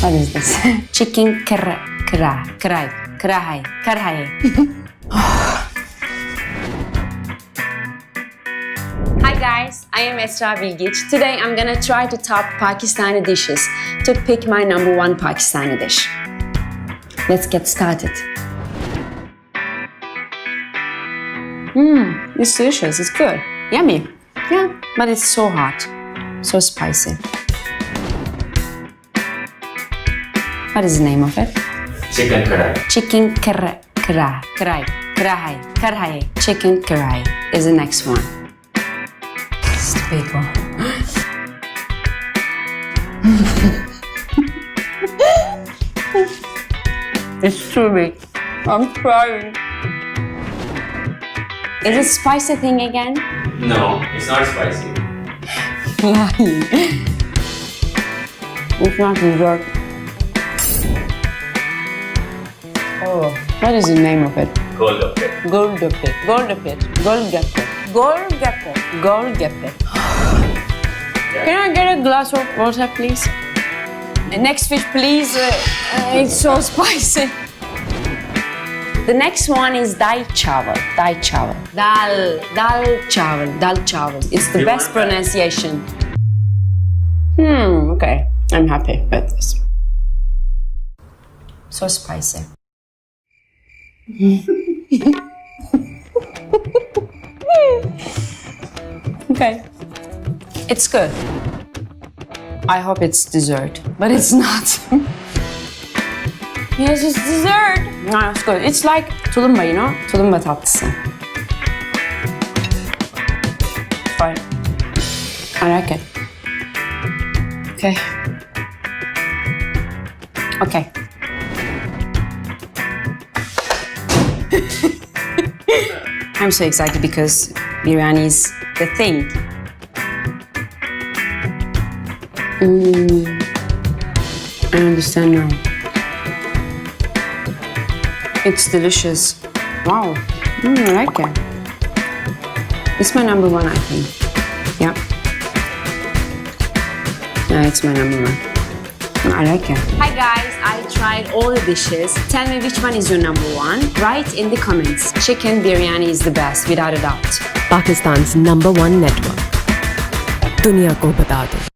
What is this? Chicken karahi. Hi guys, I am Esra Bilgic. Today I'm gonna try to top Pakistani dishes to pick my number one Pakistani dish. Let's get started. It's delicious, it's good. Yummy. Yeah, but it's so hot. So spicy. What is the name of it? Chicken karahi. Chicken karahi. Chicken karahi is the next one. It's the big one. It's too big. I'm crying. Is it spicy thing again? No, it's not spicy. Lying. It's not dessert. Oh, what is the name of it? Golgappe. Golgappe. Can I get a glass of water, please? The next fish, please. It's so spicy. The next one is dal chawal. Dal chawal. It's the best pronunciation. Okay. I'm happy with this. So spicy. Okay. It's good. I hope it's dessert, but it's not. Yes, it's dessert. No, it's good. It's like tulumba, you know? Tulumba tatlısı. Fine. I like it. Okay. Okay. I'm so excited because biryani is the thing. I understand now. It's delicious. Wow. I like it. It's my number one, I think. Yeah. Yeah, it's my number one. I like it. Hi guys, I tried all the dishes. Tell me which one is your number one. Write in the comments. Chicken biryani is the best, without a doubt. Pakistan's #1 network. दुनिया को बता दो.